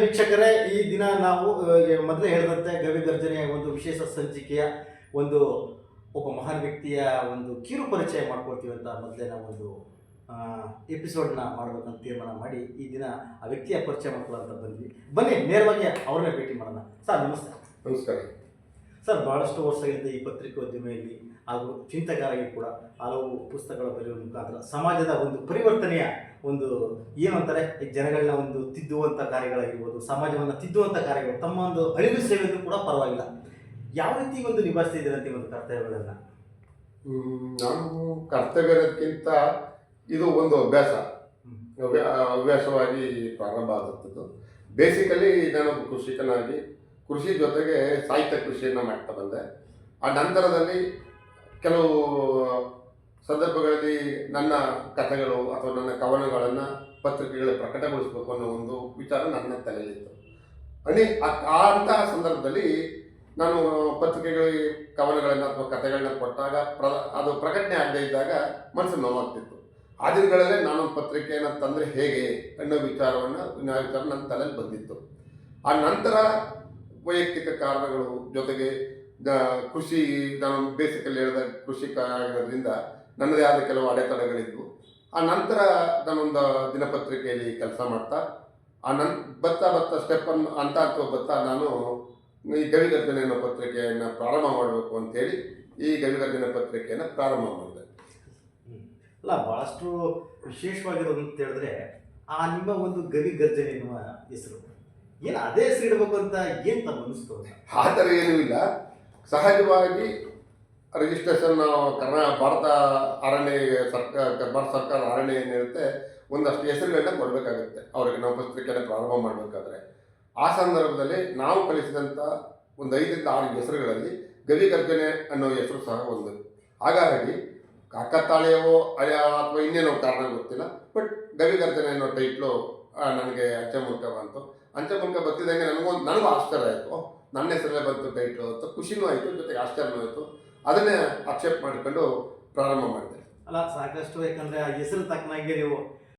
ವೀಕ್ಷಕರೇ, ಈ ದಿನ ನಾವು ಮೊದಲೇ ಹೇಳಿದಂತೆ ಗವಿಗರ್ಜನೆಯ ಒಂದು ವಿಶೇಷ ಸಂಚಿಕೆಯ ಒಂದು ಒಬ್ಬ ಮಹಾನ್ ವ್ಯಕ್ತಿಯ ಒಂದು ಕಿರು ಪರಿಚಯ ಮಾಡ್ಕೊಳ್ತೀವಿ ಅಂತ ಮೊದಲೇ ನಾವು ಒಂದು ಎಪಿಸೋಡ್ನ ಮಾಡ್ಬೇಕಂತ ತೀರ್ಮಾನ ಮಾಡಿ ಈ ದಿನ ಆ ವ್ಯಕ್ತಿಯ ಪರಿಚಯ ಮಾಡ್ಕೊಳ್ಳೋ ಅಂತ ಬಂದ್ವಿ. ಬನ್ನಿ ನೇರವಾಗಿ ಅವ್ರನ್ನೇ ಭೇಟಿ ಮಾಡೋಣ. ಸರ್ ನಮಸ್ತೆ. ನಮಸ್ಕಾರ ಸರ್. ಭಾಳಷ್ಟು ವರ್ಷಗಳಿಂದ ಈ ಪತ್ರಿಕೋದ್ಯಮಿಯಲ್ಲಿ ಹಾಗೂ ಚಿಂತಕರಾಗಿ ಕೂಡ ಹಲವು ಪುಸ್ತಕಗಳ ಬರೆಯುವ ಮುಖಾಂತರ ಸಮಾಜದ ಒಂದು ಪರಿವರ್ತನೆಯ ಒಂದು ಏನಂತಾರೆ ಜನಗಳನ್ನ ಒಂದು ತಿದ್ದುವಂಥ ಕಾರ್ಯಗಳಾಗಿರ್ಬೋದು, ಸಮಾಜವನ್ನು ತಿದ್ದುವಂಥ ಕಾರ್ಯಗಳು, ತಮ್ಮ ಒಂದು ಅಳಿವು ಸೇವೆಯಲ್ಲೂ ಕೂಡ ಪರವಾಗಿಲ್ಲ, ಯಾವ ರೀತಿ ಒಂದು ನಿಭಾಯಿಸ್ತಿದ್ದೀರಂತ ಒಂದು ಕರ್ತವ್ಯಗಳನ್ನು? ನಾನು ಕರ್ತವ್ಯಕ್ಕಿಂತ ಇದು ಒಂದು ಹವ್ಯಾಸವಾಗಿ ಪ್ರಾರಂಭ ಆಗುತ್ತದೆ. ಬೇಸಿಕಲಿ ನಾನು ಕೃಷಿಕನಾಗಿ ಕೃಷಿ ಜೊತೆಗೆ ಸಾಹಿತ್ಯ ಕೃಷಿಯನ್ನು ಮಾಡ್ತಾ ಬಂದೆ. ಆ ನಂತರದಲ್ಲಿ ಕೆಲವು ಸಂದರ್ಭಗಳಲ್ಲಿ ನನ್ನ ಕಥೆಗಳು ಅಥವಾ ನನ್ನ ಕವನಗಳನ್ನು ಪತ್ರಿಕೆಗಳು ಪ್ರಕಟಗೊಳಿಸಬೇಕು ಅನ್ನೋ ಒಂದು ವಿಚಾರ ನನ್ನ ತಲೆಯಲ್ಲಿತ್ತು. ಅಂತಹ ಸಂದರ್ಭದಲ್ಲಿ ನಾನು ಪತ್ರಿಕೆಗಳಿಗೆ ಕವನಗಳನ್ನು ಅಥವಾ ಕಥೆಗಳನ್ನ ಕೊಟ್ಟಾಗ ಅದು ಪ್ರಕಟಣೆ ಆಗದೇ ಇದ್ದಾಗ ಮನಸ್ಸು ನೋವಾಗ್ತಿತ್ತು. ಆ ದಿನಗಳಲ್ಲೇ ನಾನೊಂದು ಪತ್ರಿಕೆಯನ್ನು ತಂದರೆ ಹೇಗೆ ಅನ್ನೋ ವಿಚಾರ ನನ್ನ ತಲೆಯಲ್ಲಿ ಬಂದಿತ್ತು. ಆ ನಂತರ ವೈಯಕ್ತಿಕ ಕಾರಣಗಳು ಜೊತೆಗೆ ಕೃಷಿ, ನಾನು ಬೇಸಿಕಲ್ಲಿ ಹೇಳಿದ ಕೃಷಿಕ ಆಗಿರೋದ್ರಿಂದ ನನ್ನದೇ ಆದ ಕೆಲವು ಅಡೆತಡೆಗಳಿದ್ವು. ಆ ನಂತರ ನಾನೊಂದು ದಿನಪತ್ರಿಕೆಯಲ್ಲಿ ಕೆಲಸ ಮಾಡ್ತಾ ಬರ್ತಾ ಸ್ಟೆಪ್ಪನ್ನು ಬರ್ತಾ ನಾನು ಈ ಗವಿಗರ್ಜನೆ ಅನ್ನೋ ಪತ್ರಿಕೆಯನ್ನು ಪ್ರಾರಂಭ ಮಾಡಬೇಕು ಅಂತೇಳಿ ಈ ಗವಿಗರ್ಜನೆ ಪತ್ರಿಕೆಯನ್ನು ಪ್ರಾರಂಭ ಮಾಡಿದೆ. ಅಲ್ಲ, ಭಾಳಷ್ಟು ವಿಶೇಷವಾಗಿರೋದು ಅಂತ ಹೇಳಿದ್ರೆ ಆ ನಿಮ್ಮ ಒಂದು ಗವಿಗರ್ಜನೆ ಎನ್ನುವ ಹೆಸರು ಏನು ಅದೇ ಹೆಸರು ಇಡಬೇಕು ಅಂತ ಏನು ತಮ್ಮ ಅನಿಸ್ತು? ಆ ಥರ ಏನೂ ಇಲ್ಲ. ಸಹಜವಾಗಿ ರಿಜಿಸ್ಟ್ರೇಷನ್ ಭಾರತ ಸರ್ಕಾರ ಅರಣ್ಯ ಏನಿರುತ್ತೆ ಒಂದಷ್ಟು ಹೆಸರುಗಳನ್ನ ಕೊಡಬೇಕಾಗುತ್ತೆ ಅವರಿಗೆ, ನಾವು ಪತ್ರಿಕೆಯನ್ನು ಪ್ರಾರಂಭ ಮಾಡಬೇಕಾದ್ರೆ. ಆ ಸಂದರ್ಭದಲ್ಲಿ ನಾವು ಕಲಿಸಿದಂಥ ಒಂದು 5 ರಿಂದ 6 ಹೆಸರುಗಳಲ್ಲಿ ಗವಿಗರ್ಜನೆ ಅನ್ನೋ ಹೆಸರು ಸಹ ಒಂದು. ಹಾಗಾಗಿ ಕಾಕತಾಳೀಯವೋ ಅಥವಾ ಇನ್ನೇನೋ ಕಾರಣ ಗೊತ್ತಿಲ್ಲ, ಬಟ್ ಗವಿಗರ್ಜನೆ ಅನ್ನೋ ಟೈಟ್ಲು ನನಗೆ ಅಂಚೆ ಮೂಲಕ ಬಂತು. ಅಂಚೆ ಮೂಲಕ ಬರ್ತಿದ್ದಂಗೆ ನನಗೂ ಆಶ್ಚರ್ಯ ಆಯಿತು, ನನ್ನ ಹೆಸರಲ್ಲೇ ಬಂತು ಟೈಟ್ಲು ಅಂತ ಖುಷಿನೂ ಆಯಿತು, ಜೊತೆಗೆ ಆಶ್ಚರ್ಯನೂ ಆಯಿತು. ಅದನ್ನೇ ಅಕ್ಸೆಪ್ಟ್ ಮಾಡಿಕೊಂಡು ಪ್ರಾರಂಭ ಮಾಡಿದೆ. ಅಲ್ಲ, ಸಾಕಷ್ಟು, ಯಾಕಂದರೆ ಆ ಹೆಸರು ತಕ್ಕನಾಗೆ ನೀವು